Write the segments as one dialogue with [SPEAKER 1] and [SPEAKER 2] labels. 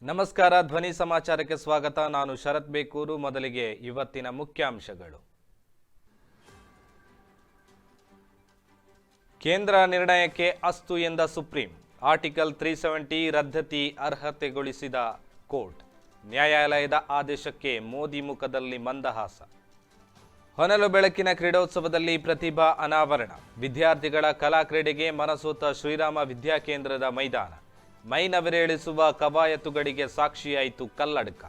[SPEAKER 1] ನಮಸ್ಕಾರ, ಧ್ವನಿ ಸಮಾಚಾರಕ್ಕೆ ಸ್ವಾಗತ. ನಾನು ಶರತ್ ಬೇಕೂರು. ಮೊದಲಿಗೆ ಇವತ್ತಿನ ಮುಖ್ಯಾಂಶಗಳು. ಕೇಂದ್ರ ನಿರ್ಣಯಕ್ಕೆ ಅಸ್ತು ಎಂದ ಸುಪ್ರೀಂ. ಆರ್ಟಿಕಲ್ 370 ರದ್ದತಿ ಅರ್ಹತೆಗೊಳಿಸಿದ ಕೋರ್ಟ್. ನ್ಯಾಯಾಲಯದ ಆದೇಶಕ್ಕೆ ಮೋದಿ ಮುಖದಲ್ಲಿ ಮಂದಹಾಸ. ಹೊನಲು ಬೆಳಕಿನ ಕ್ರೀಡೋತ್ಸವದಲ್ಲಿ ಪ್ರತಿಭಾ ಅನಾವರಣ. ವಿದ್ಯಾರ್ಥಿಗಳ ಕಲಾ ಕ್ರೀಡೆಗೆ ಮನಸೋತ ಶ್ರೀರಾಮ ವಿದ್ಯಾಕೇಂದ್ರದ ಮೈದಾನ. ಮೈನವಿರೇಳಿಸುವ ಕವಾಯತುಗಳಿಗೆ ಸಾಕ್ಷಿಯಾಯಿತು ಕಲ್ಲಡ್ಕ.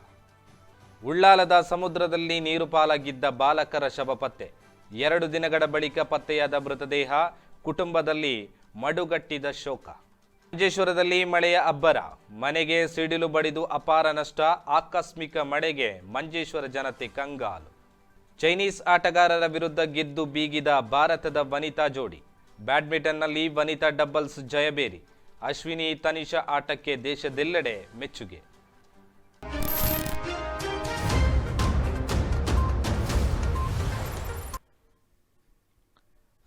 [SPEAKER 1] ಉಳ್ಳಾಲದ ಸಮುದ್ರದಲ್ಲಿ ನೀರು ಪಾಲಾಗಿದ್ದ ಬಾಲಕರ ಶವ ಪತ್ತೆ. 2 ದಿನಗಳ ಬಳಿಕ ಪತ್ತೆಯಾದ ಮೃತದೇಹ. ಕುಟುಂಬದಲ್ಲಿ ಮಡುಗಟ್ಟಿದ ಶೋಕ. ಮಂಜೇಶ್ವರದಲ್ಲಿ ಮಳೆಯ ಅಬ್ಬರ. ಮನೆಗೆ ಸಿಡಿಲು ಬಡಿದು ಅಪಾರ ನಷ್ಟ. ಆಕಸ್ಮಿಕ ಮಳೆಗೆ ಮಂಜೇಶ್ವರ ಜನತೆ ಕಂಗಾಲು. ಚೈನೀಸ್ ಆಟಗಾರರ ವಿರುದ್ಧ ಗೆದ್ದು ಬೀಗಿದ ಭಾರತದ ವನಿತಾ ಜೋಡಿ. ಬ್ಯಾಡ್ಮಿಂಟನ್ನಲ್ಲಿ ವನಿತಾ ಡಬಲ್ಸ್ ಜಯಬೇರಿ. ಅಶ್ವಿನಿ ತನಿಷಾ ಆಟಕ್ಕೆ ದೇಶದೆಲ್ಲೆಡೆ ಮೆಚ್ಚುಗೆ.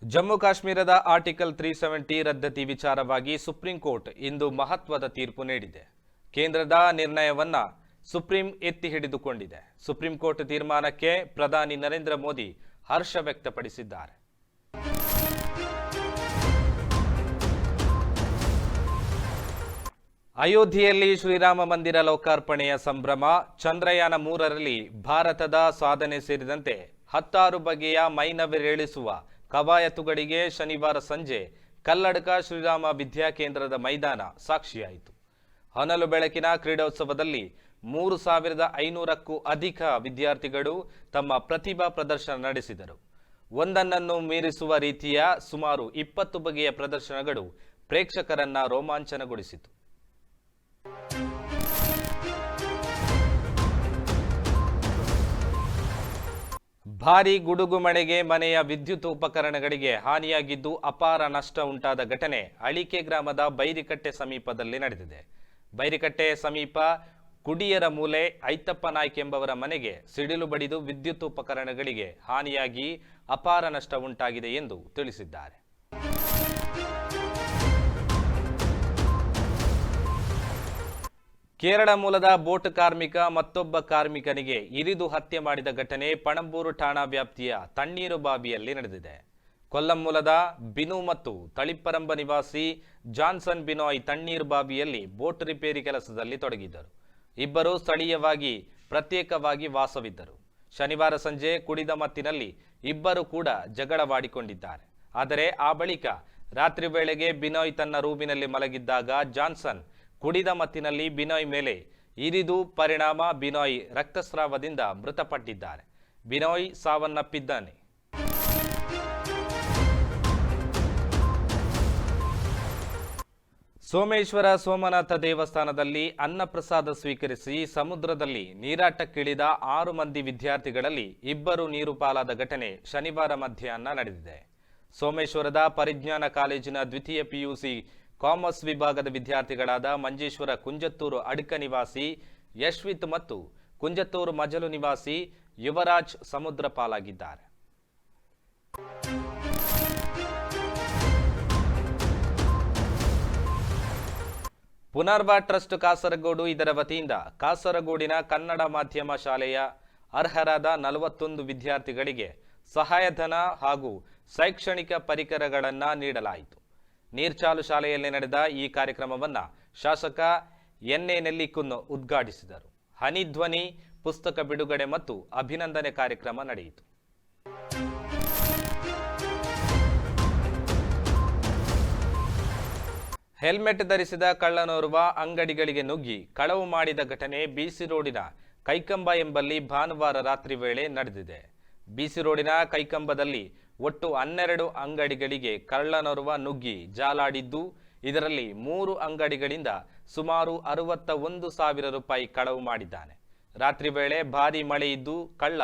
[SPEAKER 1] ಜಮ್ಮು ಕಾಶ್ಮೀರದ ಆರ್ಟಿಕಲ್ 370 ರದ್ದತಿ ವಿಚಾರವಾಗಿ ಸುಪ್ರೀಂ ಕೋರ್ಟ್ ಇಂದು ಮಹತ್ವದ ತೀರ್ಪು ನೀಡಿದೆ. ಕೇಂದ್ರದ ನಿರ್ಣಯವನ್ನ ಸುಪ್ರೀಂ ಎತ್ತಿ ಹಿಡಿದುಕೊಂಡಿದೆ. ಸುಪ್ರೀಂ ಕೋರ್ಟ್ ತೀರ್ಮಾನಕ್ಕೆ ಪ್ರಧಾನಿ ನರೇಂದ್ರ ಮೋದಿ ಹರ್ಷ ವ್ಯಕ್ತಪಡಿಸಿದ್ದಾರೆ. ಅಯೋಧ್ಯೆಯಲ್ಲಿ ಶ್ರೀರಾಮ ಮಂದಿರ ಲೋಕಾರ್ಪಣೆಯ ಸಂಭ್ರಮ. ಚಂದ್ರಯಾನ 3ರಲ್ಲಿ ಭಾರತದ ಸಾಧನೆ ಸೇರಿದಂತೆ 16 ಬಗೆಯ ಮೈನವಿರೇಳಿಸುವ ಕವಾಯತುಗಳಿಗೆ ಶನಿವಾರ ಸಂಜೆ ಕಲ್ಲಡ್ಕ ಶ್ರೀರಾಮ ವಿದ್ಯಾಕೇಂದ್ರದ ಮೈದಾನ ಸಾಕ್ಷಿಯಾಯಿತು. ಹೊನಲು ಬೆಳಕಿನ ಕ್ರೀಡೋತ್ಸವದಲ್ಲಿ 3500ಕ್ಕೂ ಅಧಿಕ ವಿದ್ಯಾರ್ಥಿಗಳು ತಮ್ಮ ಪ್ರತಿಭಾ ಪ್ರದರ್ಶನ ನಡೆಸಿದರು. ಒಂದನ್ನನ್ನು ಮೀರಿಸುವ ರೀತಿಯ ಸುಮಾರು 20 ಬಗೆಯ ಪ್ರದರ್ಶನಗಳು ಪ್ರೇಕ್ಷಕರನ್ನ ರೋಮಾಂಚನಗೊಳಿಸಿತು. ಭಾರೀ ಗುಡುಗು ಮಳೆಗೆ ಮನೆಯ ವಿದ್ಯುತ್ ಉಪಕರಣಗಳಿಗೆ ಹಾನಿಯಾಗಿದ್ದು ಅಪಾರ ನಷ್ಟ ಉಂಟಾದ ಘಟನೆ ಅಳಿಕೆ ಗ್ರಾಮದ ಬೈರಿಕಟ್ಟೆ ಸಮೀಪದಲ್ಲಿ ನಡೆದಿದೆ. ಬೈರಿಕಟ್ಟೆ ಸಮೀಪ ಕುಡಿಯರ ಮೂಲೆ ಐತಪ್ಪ ನಾಯ್ಕ್ ಎಂಬವರ ಮನೆಗೆ ಸಿಡಿಲು ಬಡಿದು ವಿದ್ಯುತ್ ಉಪಕರಣಗಳಿಗೆ ಹಾನಿಯಾಗಿ ಅಪಾರ ನಷ್ಟ ಉಂಟಾಗಿದೆ ಎಂದು ತಿಳಿಸಿದ್ದಾರೆ. ಕೇರಳ ಮೂಲದ ಬೋಟ್ ಕಾರ್ಮಿಕ ಮತ್ತೊಬ್ಬ ಕಾರ್ಮಿಕನಿಗೆ ಇರಿದು ಹತ್ಯೆ ಮಾಡಿದ ಘಟನೆ ಪಣಂಬೂರು ಠಾಣಾ ವ್ಯಾಪ್ತಿಯ ತಣ್ಣೀರು ಬಾವಿಯಲ್ಲಿ ನಡೆದಿದೆ. ಕೊಲ್ಲಂ ಮೂಲದ ಬಿನು ಮತ್ತು ತಳಿಪ್ಪರಂಬ ನಿವಾಸಿ ಜಾನ್ಸನ್ ಬಿನೋಯ್ ತಣ್ಣೀರು ಬಾವಿಯಲ್ಲಿ ಬೋಟ್ ರಿಪೇರಿ ಕೆಲಸದಲ್ಲಿ ತೊಡಗಿದ್ದರು. ಇಬ್ಬರು ಸ್ಥಳೀಯವಾಗಿ ಪ್ರತ್ಯೇಕವಾಗಿ ವಾಸವಿದ್ದರು. ಶನಿವಾರ ಸಂಜೆ ಕುಡಿದ ಮತ್ತಿನಲ್ಲಿ ಇಬ್ಬರು ಕೂಡ ಜಗಳವಾಡಿಕೊಂಡಿದ್ದಾರೆ. ಆದರೆ ಆ ಬಳಿಕ ರಾತ್ರಿ ವೇಳೆಗೆ ಬಿನೋಯ್ ತನ್ನ ರೂಮಿನಲ್ಲಿ ಮಲಗಿದ್ದಾಗ ಜಾನ್ಸನ್ ಕುಡಿದ ಮತ್ತಿನಲ್ಲಿ ಬಿನೋಯ್ ಮೇಲೆ ಇರಿದು ಪರಿಣಾಮ ಬಿನೋಯ್ ರಕ್ತಸ್ರಾವದಿಂದ ಮೃತಪಟ್ಟಿದ್ದಾರೆ. ಬಿನೋಯ್ ಸಾವನ್ನಪ್ಪಿದ್ದಾನೆ. ಸೋಮೇಶ್ವರ ಸೋಮನಾಥ ದೇವಸ್ಥಾನದಲ್ಲಿ ಅನ್ನಪ್ರಸಾದ ಸ್ವೀಕರಿಸಿ ಸಮುದ್ರದಲ್ಲಿ ನೀರಾಟಕ್ಕಿಳಿದ 6 ಮಂದಿ ವಿದ್ಯಾರ್ಥಿಗಳಲ್ಲಿ ಇಬ್ಬರು ನೀರು ಪಾಲಾದ ಘಟನೆ ಶನಿವಾರ ಮಧ್ಯಾಹ್ನ ನಡೆದಿದೆ. ಸೋಮೇಶ್ವರದ ಪರಿಜ್ಞಾನ ಕಾಲೇಜಿನ ದ್ವಿತೀಯ PUC ಕಾಮರ್ಸ್ ವಿಭಾಗದ ವಿದ್ಯಾರ್ಥಿಗಳಾದ ಮಂಜೇಶ್ವರ ಕುಂಜತ್ತೂರು ಅಡ್ಕ ನಿವಾಸಿ ಯಶ್ವಿತ್ ಮತ್ತು ಕುಂಜತ್ತೂರು ಮಜಲು ನಿವಾಸಿ ಯುವರಾಜ್ ಸಮುದ್ರ ಪಾಲಾಗಿದ್ದಾರೆ. ಪುನರ್ವ ಟ್ರಸ್ಟ್ ಕಾಸರಗೋಡು ಇದರ ವತಿಯಿಂದ ಕಾಸರಗೋಡಿನ ಕನ್ನಡ ಮಾಧ್ಯಮ ಶಾಲೆಯ ಅರ್ಹರಾದ 41 ವಿದ್ಯಾರ್ಥಿಗಳಿಗೆ ಸಹಾಯಧನ ಹಾಗೂ ಶೈಕ್ಷಣಿಕ ಪರಿಕರಗಳನ್ನು ನೀಡಲಾಯಿತು. ನೀರ್ಚಾಲು ಶಾಲೆಯಲ್ಲಿ ನಡೆದ ಈ ಕಾರ್ಯಕ್ರಮವನ್ನು ಶಾಸಕ ಎನ್.ಎ. ನೆಲ್ಲಿಕುನ್ ಉದ್ಘಾಟಿಸಿದರು. ಹನಿಧ್ವನಿ ಪುಸ್ತಕ ಬಿಡುಗಡೆ ಮತ್ತು ಅಭಿನಂದನೆ ಕಾರ್ಯಕ್ರಮ ನಡೆಯಿತು. ಹೆಲ್ಮೆಟ್ ಧರಿಸಿದ ಕಳ್ಳನೋರ್ವ ಅಂಗಡಿಗಳಿಗೆ ನುಗ್ಗಿ ಕಳವು ಮಾಡಿದ ಘಟನೆ ಬಿಸಿ ರೋಡಿನ ಕೈಕಂಬ ಎಂಬಲ್ಲಿ ಭಾನುವಾರ ರಾತ್ರಿ ವೇಳೆ ನಡೆದಿದೆ. ಬಿಸಿ ರೋಡಿನ ಕೈಕಂಬದಲ್ಲಿ ಒಟ್ಟು 12 ಅಂಗಡಿಗಳಿಗೆ ಕಳ್ಳನೋರ್ವ ನುಗ್ಗಿ ಜಾಲಾಡಿದ್ದು, ಇದರಲ್ಲಿ 3 ಅಂಗಡಿಗಳಿಂದ ಸುಮಾರು 61,000 ರೂಪಾಯಿ ಕಳವು ಮಾಡಿದ್ದಾನೆ. ರಾತ್ರಿ ವೇಳೆ ಭಾರೀ ಮಳೆ ಇದ್ದು ಕಳ್ಳ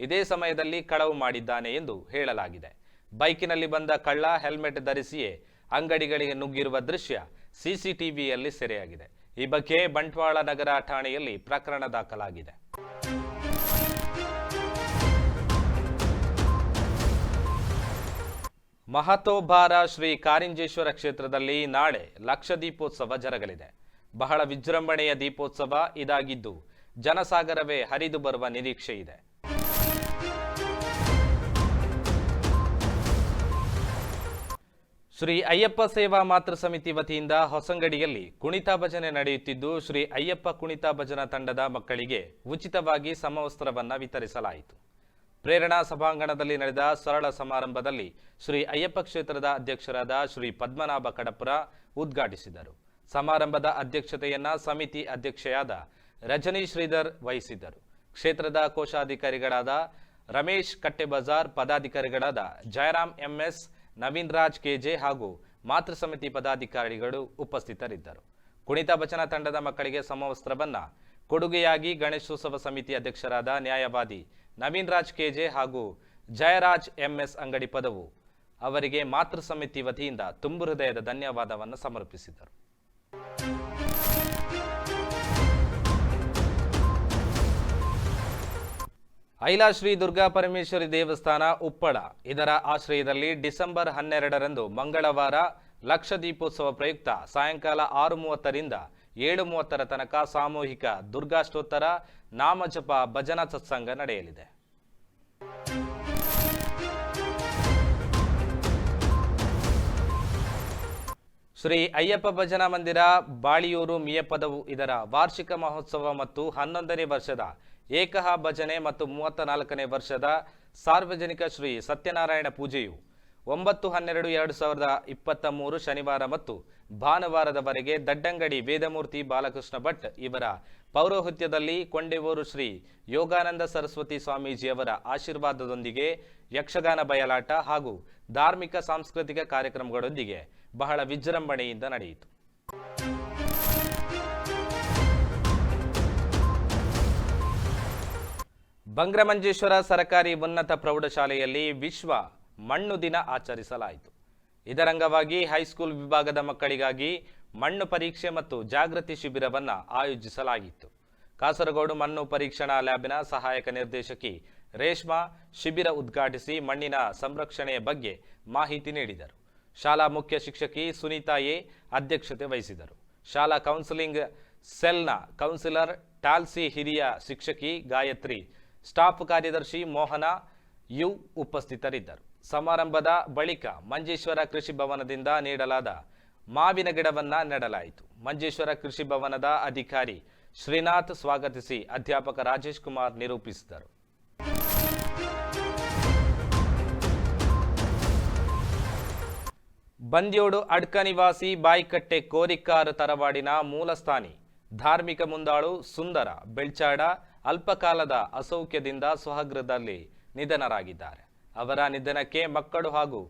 [SPEAKER 1] ಇದೇ ಸಮಯದಲ್ಲಿ ಕಳವು ಮಾಡಿದ್ದಾನೆ ಎಂದು ಹೇಳಲಾಗಿದೆ. ಬೈಕಿನಲ್ಲಿ ಬಂದ ಕಳ್ಳ ಹೆಲ್ಮೆಟ್ ಧರಿಸಿಯೇ ಅಂಗಡಿಗಳಿಗೆ ನುಗ್ಗಿರುವ ದೃಶ್ಯ CCTVಯಲ್ಲಿ ಸೆರೆಯಾಗಿದೆ. ಈ ಬಗ್ಗೆ ಬಂಟ್ವಾಳ ನಗರ ಠಾಣೆಯಲ್ಲಿ ಪ್ರಕರಣ ದಾಖಲಾಗಿದೆ. ಮಹತೋಬಾರ ಶ್ರೀ ಕಾರಿಂಜೇಶ್ವರ ಕ್ಷೇತ್ರದಲ್ಲಿ ನಾಳೆ ಲಕ್ಷದೀಪೋತ್ಸವ ಜರಗಲಿದೆ. ಬಹಳ ವಿಜೃಂಭಣೆಯ ದೀಪೋತ್ಸವ ಇದಾಗಿದ್ದು ಜನಸಾಗರವೇ ಹರಿದು ಬರುವ ನಿರೀಕ್ಷೆ ಇದೆ. ಶ್ರೀ ಅಯ್ಯಪ್ಪ ಸೇವಾ ಮಾತೃ ಸಮಿತಿ ವತಿಯಿಂದ ಹೊಸಂಗಡಿಯಲ್ಲಿ ಕುಣಿತ ಭಜನೆ ನಡೆಯುತ್ತಿದ್ದು, ಶ್ರೀ ಅಯ್ಯಪ್ಪ ಕುಣಿತ ಭಜನಾ ತಂಡದ ಮಕ್ಕಳಿಗೆ ಉಚಿತವಾಗಿ ಸಮವಸ್ತ್ರವನ್ನು ವಿತರಿಸಲಾಯಿತು. ಪ್ರೇರಣಾ ಸಭಾಂಗಣದಲ್ಲಿ ನಡೆದ ಸರಳ ಸಮಾರಂಭದಲ್ಲಿ ಶ್ರೀ ಅಯ್ಯಪ್ಪ ಕ್ಷೇತ್ರದ ಅಧ್ಯಕ್ಷರಾದ ಶ್ರೀ ಪದ್ಮನಾಭ ಕಡಪುರ ಉದ್ಘಾಟಿಸಿದರು. ಸಮಾರಂಭದ ಅಧ್ಯಕ್ಷತೆಯನ್ನ ಸಮಿತಿ ಅಧ್ಯಕ್ಷೆಯಾದ ರಜನಿ ಶ್ರೀಧರ್ ವಹಿಸಿದ್ದರು. ಕ್ಷೇತ್ರದ ಕೋಶಾಧಿಕಾರಿಗಳಾದ ರಮೇಶ್ ಕಟ್ಟೆಬಜಾರ್, ಪದಾಧಿಕಾರಿಗಳಾದ ಜಯರಾಮ್ ಎಂಎಸ್, ನವೀನ್ ರಾಜ್ ಕೆಜೆ ಹಾಗೂ ಮಾತೃ ಸಮಿತಿ ಪದಾಧಿಕಾರಿಗಳು ಉಪಸ್ಥಿತರಿದ್ದರು. ಕುಣಿತ ಭಜನಾ ತಂಡದ ಮಕ್ಕಳಿಗೆ ಸಮವಸ್ತ್ರವನ್ನ ಕೊಡುಗೆಯಾಗಿ ಗಣೇಶೋತ್ಸವ ಸಮಿತಿ ಅಧ್ಯಕ್ಷರಾದ ನ್ಯಾಯವಾದಿ ನವೀನ್ ರಾಜ್ ಕೆಜೆ ಹಾಗೂ ಜಯರಾಜ್ ಎಂಎಸ್ ಅಂಗಡಿ ಪದವು ಅವರಿಗೆ ಮಾತೃ ಸಮಿತಿ ವತಿಯಿಂದ ತುಂಬು ಹೃದಯದ ಧನ್ಯವಾದವನ್ನು ಸಮರ್ಪಿಸಿದರು. ಐಲಾ ಶ್ರೀ ದುರ್ಗಾ ಪರಮೇಶ್ವರಿ ದೇವಸ್ಥಾನ ಉಪ್ಪಳ ಇದರ ಆಶ್ರಯದಲ್ಲಿ ಡಿಸೆಂಬರ್ 12ರಂದು ಮಂಗಳವಾರ ಲಕ್ಷ ದೀಪೋತ್ಸವ ಪ್ರಯುಕ್ತ ಸಾಯಂಕಾಲ 6:30ರಿಂದ 7:30 ತನಕ ಸಾಮೂಹಿಕ ದುರ್ಗಾಷ್ಟೋತ್ತರ, ನಾಮಜಪ, ಭಜನಾ ಸತ್ಸಂಗ ನಡೆಯಲಿದೆ. ಶ್ರೀ ಅಯ್ಯಪ್ಪ ಭಜನಾ ಮಂದಿರ ಬಾಳಿಯೂರು ಮಿಯಪದವು ಇದರ ವಾರ್ಷಿಕ ಮಹೋತ್ಸವ ಮತ್ತು 11ನೇ ವರ್ಷದ ಏಕಹ ಭಜನೆ ಮತ್ತು 34ನೇ ವರ್ಷದ ಸಾರ್ವಜನಿಕ ಶ್ರೀ ಸತ್ಯನಾರಾಯಣ ಪೂಜೆಯು 9/12/2023 ಶನಿವಾರ ಮತ್ತು ಭಾನುವಾರದವರೆಗೆ ದಡ್ಡಂಗಡಿ ವೇದಮೂರ್ತಿ ಬಾಲಕೃಷ್ಣ ಭಟ್ ಇವರ ಪೌರೋಹಿತ್ಯದಲ್ಲಿ ಕೊಂಡೆವೂರು ಶ್ರೀ ಯೋಗಾನಂದ ಸರಸ್ವತಿ ಸ್ವಾಮೀಜಿಯವರ ಆಶೀರ್ವಾದದೊಂದಿಗೆ ಯಕ್ಷಗಾನ ಬಯಲಾಟ ಹಾಗೂ ಧಾರ್ಮಿಕ ಸಾಂಸ್ಕೃತಿಕ ಕಾರ್ಯಕ್ರಮಗಳೊಂದಿಗೆ ಬಹಳ ವಿಜೃಂಭಣೆಯಿಂದ ನಡೆಯಿತು. ಬಂಗ್ರಮಂಜೇಶ್ವರ ಸರ್ಕಾರಿ ಉನ್ನತ ಪ್ರೌಢಶಾಲೆಯಲ್ಲಿ ವಿಶ್ವ ಮಣ್ಣು ದಿನ ಆಚರಿಸಲಾಯಿತು. ಇದರಂಗವಾಗಿ ಹೈಸ್ಕೂಲ್ ವಿಭಾಗದ ಮಕ್ಕಳಿಗಾಗಿ ಮಣ್ಣು ಪರೀಕ್ಷೆ ಮತ್ತು ಜಾಗೃತಿ ಶಿಬಿರವನ್ನು ಆಯೋಜಿಸಲಾಗಿತ್ತು. ಕಾಸರಗೋಡು ಮಣ್ಣು ಪರೀಕ್ಷಣಾ ಲ್ಯಾಬಿನ ಸಹಾಯಕ ನಿರ್ದೇಶಕಿ ರೇಷ್ಮಾ ಶಿಬಿರ ಉದ್ಘಾಟಿಸಿ ಮಣ್ಣಿನ ಸಂರಕ್ಷಣೆಯ ಬಗ್ಗೆ ಮಾಹಿತಿ ನೀಡಿದರು. ಶಾಲಾ ಮುಖ್ಯ ಶಿಕ್ಷಕಿ ಸುನೀತಾ ಎ ಅಧ್ಯಕ್ಷತೆ ವಹಿಸಿದರು. ಶಾಲಾ ಕೌನ್ಸಿಲಿಂಗ್ ಸೆಲ್ನ ಕೌನ್ಸಿಲರ್ ಟಾಲ್ಸಿ, ಹಿರಿಯ ಶಿಕ್ಷಕಿ ಗಾಯತ್ರಿ, ಸ್ಟಾಫ್ ಕಾರ್ಯದರ್ಶಿ ಮೋಹನ ಯು ಉಪಸ್ಥಿತರಿದ್ದರು. ಸಮಾರಂಭದ ಬಳಿಕ ಮಂಜೇಶ್ವರ ಕೃಷಿ ಭವನದಿಂದ ನೀಡಲಾದ ಮಾವಿನ ಗಿಡವನ್ನ ನೆಡಲಾಯಿತು. ಮಂಜೇಶ್ವರ ಕೃಷಿ ಭವನದ ಅಧಿಕಾರಿ ಶ್ರೀನಾಥ್ ಸ್ವಾಗತಿಸಿ ಅಧ್ಯಾಪಕ ರಾಜೇಶ್ ಕುಮಾರ್ ನಿರೂಪಿಸಿದರು. ಬಂದ್ಯೋಡು ಅಡ್ಕ ನಿವಾಸಿ ಬಾಯ್ಕಟ್ಟೆ ಕೋರಿಕಾರ್ ತರವಾಡಿನ ಮೂಲಸ್ಥಾನಿ ಧಾರ್ಮಿಕ ಮುಂದಾಳು ಸುಂದರ ಬೆಳ್ಚಾಡ ಅಲ್ಪಕಾಲದ ಅಸೌಖ್ಯದಿಂದ ಸ್ವಗೃಹದಲ್ಲಿ ನಿಧನರಾಗಿದ್ದಾರೆ. ಅವರ ನಿಧನಕ್ಕೆ ಮಕ್ಕಳು ಹಾಗೂ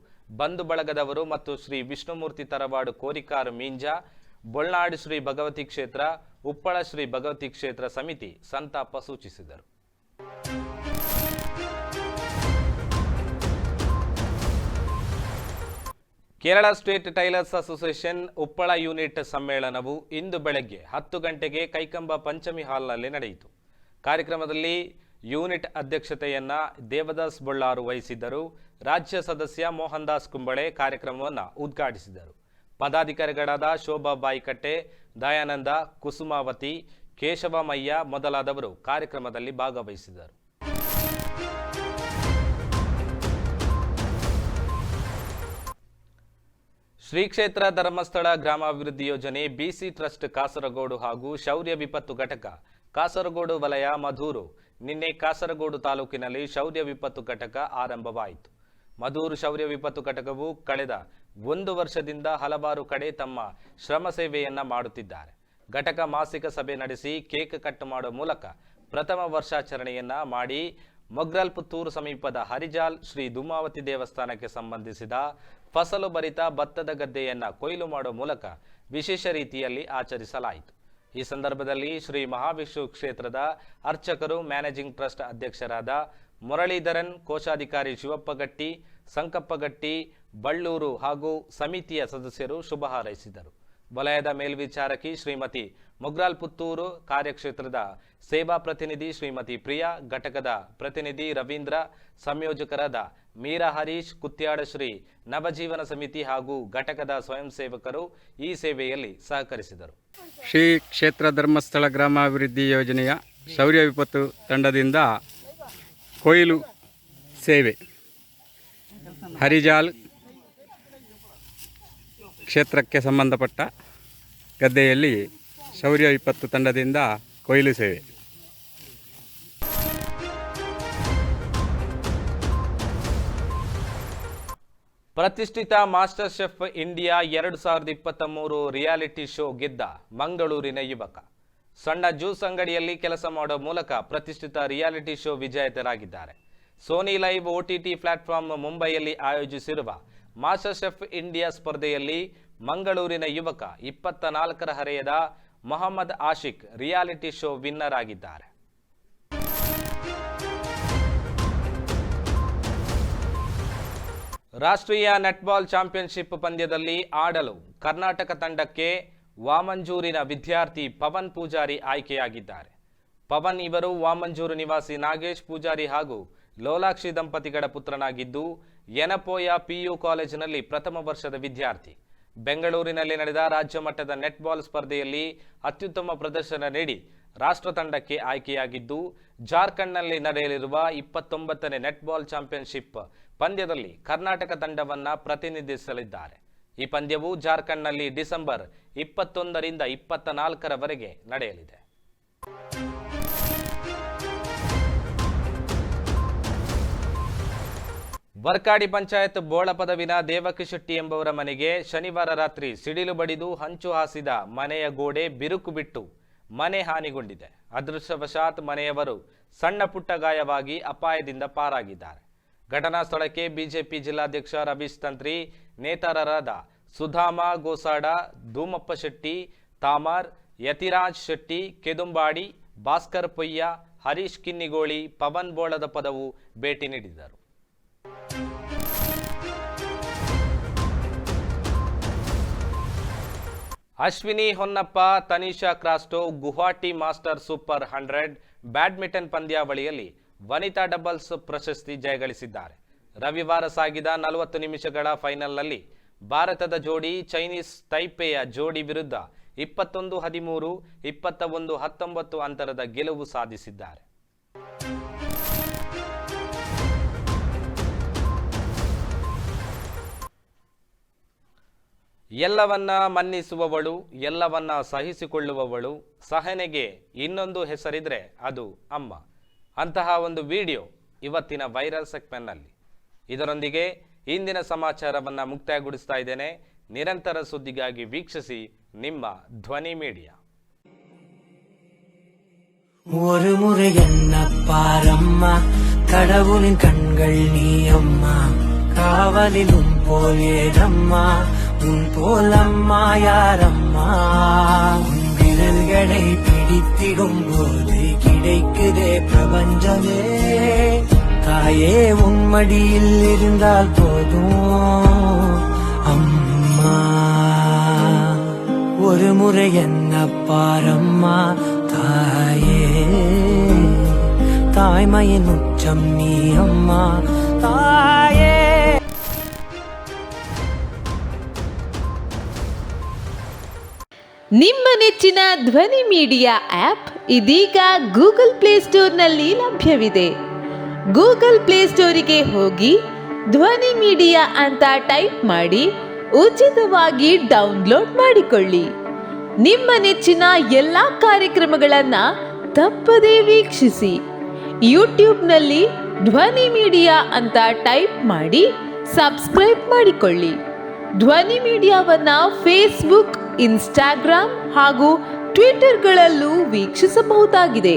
[SPEAKER 1] ಬಂಧು ಬಳಗದವರು ಮತ್ತು ಶ್ರೀ ವಿಷ್ಣುಮೂರ್ತಿ ತರವಾಡು ಕೋರಿಕಾರ್ ಮೀಂಜಾ, ಬೊಳ್ನಾಡು ಶ್ರೀ ಭಗವತಿ ಕ್ಷೇತ್ರ, ಉಪ್ಪಳ ಶ್ರೀ ಭಗವತಿ ಕ್ಷೇತ್ರ ಸಮಿತಿ ಸಂತಾಪ ಸೂಚಿಸಿದರು. Kerala state tailors association Uppala unit ಸಮ್ಮೇಳನವು ಇಂದು ಬೆಳಗ್ಗೆ 10 ಗಂಟೆಗೆ ಕೈಕಂಬ ಪಂಚಮಿ ಹಾಲ್ನಲ್ಲಿ ನಡೆಯಿತು. ಕಾರ್ಯಕ್ರಮದಲ್ಲಿ ಯೂನಿಟ್ ಅಧ್ಯಕ್ಷತೆಯನ್ನ ದೇವದಾಸ್ ಬೊಳ್ಳಾರು ವಹಿಸಿದ್ದರು. ರಾಜ್ಯ ಸದಸ್ಯ ಮೋಹನ್ ದಾಸ್ ಕುಂಬಳೆ ಕಾರ್ಯಕ್ರಮವನ್ನು ಉದ್ಘಾಟಿಸಿದರು. ಪದಾಧಿಕಾರಿಗಳಾದ ಶೋಭಾ ಬಾಯಿಕಟ್ಟೆ, ದಯಾನಂದ, ಕುಸುಮಾವತಿ, ಕೇಶವಮಯ್ಯ ಮೊದಲಾದವರು ಕಾರ್ಯಕ್ರಮದಲ್ಲಿ ಭಾಗವಹಿಸಿದರು. ಶ್ರೀ ಕ್ಷೇತ್ರ ಧರ್ಮಸ್ಥಳ ಗ್ರಾಮಾಭಿವೃದ್ಧಿ ಯೋಜನೆ, ಬಿಸಿ ಟ್ರಸ್ಟ್ ಕಾಸರಗೋಡು ಹಾಗೂ ಶೌರ್ಯ ವಿಪತ್ತು ಘಟಕ ಕಾಸರಗೋಡು ವಲಯ ಮಧೂರು ನಿನ್ನೆ ಕಾಸರಗೋಡು ತಾಲೂಕಿನಲ್ಲಿ ಶೌರ್ಯ ವಿಪತ್ತು ಘಟಕ ಆರಂಭವಾಯಿತು. ಮಧೂರು ಶೌರ್ಯ ವಿಪತ್ತು ಘಟಕವು ಕಳೆದ 1 ವರ್ಷದಿಂದ ಹಲವಾರು ಕಡೆ ತಮ್ಮ ಶ್ರಮ ಸೇವೆಯನ್ನ ಮಾಡುತ್ತಿದ್ದಾರೆ. ಘಟಕ ಮಾಸಿಕ ಸಭೆ ನಡೆಸಿ ಕೇಕ್ ಕಟ್ ಮಾಡುವ ಮೂಲಕ ಪ್ರಥಮ ವರ್ಷಾಚರಣೆಯನ್ನ ಮಾಡಿ ಮೊಗ್ರಲ್ ಪುತ್ತೂರು ಸಮೀಪದ ಹರಿಜಾಲ್ ಶ್ರೀ ಧೂಮಾವತಿ ದೇವಸ್ಥಾನಕ್ಕೆ ಸಂಬಂಧಿಸಿದ ಫಸಲು ಭರಿತ ಭತ್ತದ ಗದ್ದೆಯನ್ನ ಕೊಯ್ಲು ಮಾಡುವ ಮೂಲಕ ವಿಶೇಷ ರೀತಿಯಲ್ಲಿ ಆಚರಿಸಲಾಯಿತು. ಈ ಸಂದರ್ಭದಲ್ಲಿ ಶ್ರೀ ಮಹಾವಿಷ್ಣು ಕ್ಷೇತ್ರದ ಅರ್ಚಕರು, ಮ್ಯಾನೇಜಿಂಗ್ ಟ್ರಸ್ಟ್ ಅಧ್ಯಕ್ಷರಾದ ಮುರಳೀಧರನ್, ಕೋಶಾಧಿಕಾರಿ ಶಿವಪ್ಪಗಟ್ಟಿ, ಸಂಕಪ್ಪಗಟ್ಟಿ, ಬಳ್ಳೂರು ಹಾಗೂ ಸಮಿತಿಯ ಸದಸ್ಯರು ಶುಭ ಹಾರೈಸಿದರು. ವಲಯದ ಮೇಲ್ವಿಚಾರಕಿ ಶ್ರೀಮತಿ ಮುಗ್ರಾಲ್ ಪುತ್ತೂರು, ಕಾರ್ಯಕ್ಷೇತ್ರದ ಸೇವಾ ಪ್ರತಿನಿಧಿ ಶ್ರೀಮತಿ ಪ್ರಿಯಾ, ಘಟಕದ ಪ್ರತಿನಿಧಿ ರವೀಂದ್ರ, ಸಂಯೋಜಕರಾದ ಮೀರಾ ಹರೀಶ್, ಕುತ್ಯಾಡ ಶ್ರೀ ನವಜೀವನ ಸಮಿತಿ ಹಾಗೂ ಘಟಕದ ಸ್ವಯಂ ಸೇವಕರು ಈ ಸೇವೆಯಲ್ಲಿ ಸಹಕರಿಸಿದರು.
[SPEAKER 2] ಶ್ರೀ ಕ್ಷೇತ್ರ ಧರ್ಮಸ್ಥಳ ಗ್ರಾಮಾಭಿವೃದ್ಧಿ ಯೋಜನೆಯ ಶೌರ್ಯ ವಿಪತ್ತು ತಂಡದಿಂದ ಕೊಯ್ಲು ಸೇವೆ ಹರಿಜಾಲ್ ಕ್ಷೇತ್ರಕ್ಕೆ ಸಂಬಂಧಪಟ್ಟ ಗದ್ದೆಯಲ್ಲಿ ಶೌರ್ಯ ವಿಪತ್ತು ತಂಡದಿಂದ ಕೊಯ್ಲು ಸೇವೆ.
[SPEAKER 1] ಪ್ರತಿಷ್ಠಿತ master chef India 2023 reality show ಗೆದ್ದ ಮಂಗಳೂರಿನ ಯುವಕ. ಸಣ್ಣ ಜ್ಯೂಸ್ ಅಂಗಡಿಯಲ್ಲಿ ಕೆಲಸ ಮಾಡುವ ಮೂಲಕ ಪ್ರತಿಷ್ಠಿತ ರಿಯಾಲಿಟಿ ಶೋ ವಿಜೇತರಾಗಿದ್ದಾರೆ. ಸೋನಿ ಲೈವ್ OTT ಪ್ಲಾಟ್ಫಾರ್ಮ್ ಮುಂಬೈಯಲ್ಲಿ ಆಯೋಜಿಸಿರುವ ಮಾಸ್ಟರ್ ಶೆಫ್ ಇಂಡಿಯಾ ಸ್ಪರ್ಧೆಯಲ್ಲಿ ಮಂಗಳೂರಿನ ಯುವಕ 24ರ ಹರೆಯದ Mohammed Ashiq reality show winner ಆಗಿದ್ದಾರೆ. ರಾಷ್ಟ್ರೀಯ ನೆಟ್ಬಾಲ್ ಚಾಂಪಿಯನ್ಶಿಪ್ ಪಂದ್ಯದಲ್ಲಿ ಆಡಲು ಕರ್ನಾಟಕ ತಂಡಕ್ಕೆ ವಾಮಂಜೂರಿನ ವಿದ್ಯಾರ್ಥಿ ಪವನ್ ಪೂಜಾರಿ ಆಯ್ಕೆಯಾಗಿದ್ದಾರೆ. ಪವನ್ ಇವರು ವಾಮಂಜೂರು ನಿವಾಸಿ ನಾಗೇಶ್ ಪೂಜಾರಿ ಹಾಗೂ ಲೋಲಾಕ್ಷಿ ದಂಪತಿಗಳ ಪುತ್ರನಾಗಿದ್ದು, ಯನಪೋಯ PU ಕಾಲೇಜಿನಲ್ಲಿ ಪ್ರಥಮ ವರ್ಷದ ವಿದ್ಯಾರ್ಥಿ. ಬೆಂಗಳೂರಿನಲ್ಲಿ ನಡೆದ ರಾಜ್ಯ ಮಟ್ಟದ ನೆಟ್ಬಾಲ್ ಸ್ಪರ್ಧೆಯಲ್ಲಿ ಅತ್ಯುತ್ತಮ ಪ್ರದರ್ಶನ ನೀಡಿ ರಾಷ್ಟ್ರ ತಂಡಕ್ಕೆ ಆಯ್ಕೆಯಾಗಿದ್ದು, ಜಾರ್ಖಂಡ್ನಲ್ಲಿ ನಡೆಯಲಿರುವ 29ನೇ ನೆಟ್ಬಾಲ್ ಚಾಂಪಿಯನ್ಶಿಪ್ ಪಂದ್ಯದಲ್ಲಿ ಕರ್ನಾಟಕ ತಂಡವನ್ನ ಪ್ರತಿನಿಧಿಸಲಿದ್ದಾರೆ. ಈ ಪಂದ್ಯವು ಜಾರ್ಖಂಡ್ನಲ್ಲಿ ಡಿಸೆಂಬರ್ 21ರಿಂದ 24ರವರೆಗೆ ನಡೆಯಲಿದೆ. ವರ್ಕಾಡಿ ಪಂಚಾಯತ್ ಬೋಳಪದವಿನ ದೇವಕಿ ಶೆಟ್ಟಿ ಎಂಬುವರ ಮನೆಗೆ ಶನಿವಾರ ರಾತ್ರಿ ಸಿಡಿಲು ಬಡಿದು ಹಂಚು ಹಾಸಿದ ಮನೆಯ ಗೋಡೆ ಬಿರುಕು ಬಿಟ್ಟು ಮನೆ ಹಾನಿಗೊಂಡಿದೆ. ಅದೃಷ್ಟವಶಾತ್ ಮನೆಯವರು ಸಣ್ಣ ಪುಟ್ಟ ಗಾಯವಾಗಿ ಅಪಾಯದಿಂದ ಪಾರಾಗಿದ್ದಾರೆ. ಘಟನಾ ಸ್ಥಳಕ್ಕೆ ಬಿಜೆಪಿ ಜಿಲ್ಲಾಧ್ಯಕ್ಷ ರವೀಶ್ ತಂತ್ರಿ, ನೇತಾರರಾದ ಸುಧಾಮ ಗೋಸಾಡ, ಧೂಮಪ್ಪ ಶೆಟ್ಟಿ, ತಾಮಾರ್, ಯತಿರಾಜ್ ಶೆಟ್ಟಿ, ಕೆದುಂಬಾಡಿ, ಭಾಸ್ಕರ್ ಪೊಯ್ಯ, ಹರೀಶ್ ಕಿನ್ನಿಗೋಳಿ, ಪವನ್ ಬೋಳದ ಪದವು ಭೇಟಿ ನೀಡಿದರು. Ashwini Honnappa, Tanisha Crasto Guwahati master super 100 badminton ಪಂದ್ಯಾವಳಿಯಲ್ಲಿ ವನಿತಾ ಡಬಲ್ಸ್ ಪ್ರಶಸ್ತಿ ಜಯಗಳಿಸಿದ್ದಾರೆ. ರವಿವಾರ ಸಾಗಿದ 40 ನಿಮಿಷಗಳ ಫೈನಲ್ನಲ್ಲಿ ಭಾರತದ ಜೋಡಿ ಚೈನೀಸ್ ತೈಪೆಯ ಜೋಡಿ ವಿರುದ್ಧ 21-13, 21-19 ಅಂತರದ ಗೆಲುವು ಸಾಧಿಸಿದ್ದಾರೆ. ಎಲ್ಲವನ್ನ ಮನ್ನಿಸುವವಳು, ಎಲ್ಲವನ್ನ ಸಹಿಸಿಕೊಳ್ಳುವವಳು, ಸಹನೆಗೆ ಇನ್ನೊಂದು ಹೆಸರಿದ್ರೆ ಅದು ಅಮ್ಮ. ಅಂತಹ ಒಂದು ವಿಡಿಯೋ ಇವತ್ತಿನ ವೈರಲ್ ಸೆಗ್ಮೆಂಟ್ನಲ್ಲಿ. ಇದರೊಂದಿಗೆ ಇಂದಿನ ಸಮಾಚಾರವನ್ನು ಮುಕ್ತಾಯಗೊಳಿಸ್ತಾ ಇದ್ದೇನೆ. ನಿರಂತರ ಸುದ್ದಿಗಾಗಿ ವೀಕ್ಷಿಸಿ ನಿಮ್ಮ ಧ್ವನಿ ಮೀಡಿಯಾ.
[SPEAKER 3] ஒரு முறை என்ன பாரம்மா, கடவுளின் கண்கள் நீ அம்மா, காவலிலும் போல் ஏதம்மா, உன் போல் அம்மா யாரம்மா, உன் விரல்களை பிடித்திடும் போது கிடைக்குதே பிரபஞ்சமே, தாயே உன் மடியில் இருந்தால் போதும் அம்மா. ஒரு முறை என்ன பாரம்மா தாயே, தாய்மையின் உச்சம் நீ அம்மா தாயே.
[SPEAKER 4] ನಿಮ್ಮ ನೆಚ್ಚಿನ ಧ್ವನಿ ಮೀಡಿಯಾ ಆಪ್ ಇದೀಗ ಗೂಗಲ್ ಪ್ಲೇಸ್ಟೋರ್ನಲ್ಲಿ ಲಭ್ಯವಿದೆ. ಗೂಗಲ್ ಪ್ಲೇಸ್ಟೋರಿಗೆ ಹೋಗಿ ಧ್ವನಿ ಮೀಡಿಯಾ ಅಂತ ಟೈಪ್ ಮಾಡಿ ಉಚಿತವಾಗಿ ಡೌನ್ಲೋಡ್ ಮಾಡಿಕೊಳ್ಳಿ. ನಿಮ್ಮ ನೆಚ್ಚಿನ ಎಲ್ಲ ಕಾರ್ಯಕ್ರಮಗಳನ್ನ ತಪ್ಪದೇ ವೀಕ್ಷಿಸಿ. ಯೂಟ್ಯೂಬ್ನಲ್ಲಿ ಧ್ವನಿ ಮೀಡಿಯಾ ಅಂತ ಟೈಪ್ ಮಾಡಿ ಸಬ್ಸ್ಕ್ರೈಬ್ ಮಾಡಿಕೊಳ್ಳಿ. ಧ್ವನಿ ಮೀಡಿಯಾವನ್ನ ಫೇಸ್ಬುಕ್, ಇನ್ಸ್ಟಾಗ್ರಾಮ್ ಹಾಗೂ ಟ್ವಿಟರ್ಗಳಲ್ಲೂ ವೀಕ್ಷಿಸಬಹುದಾಗಿದೆ.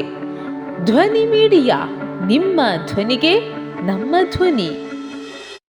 [SPEAKER 4] ಧ್ವನಿ ಮೀಡಿಯಾ, ನಿಮ್ಮ ಧ್ವನಿಗೆ ನಮ್ಮ ಧ್ವನಿ.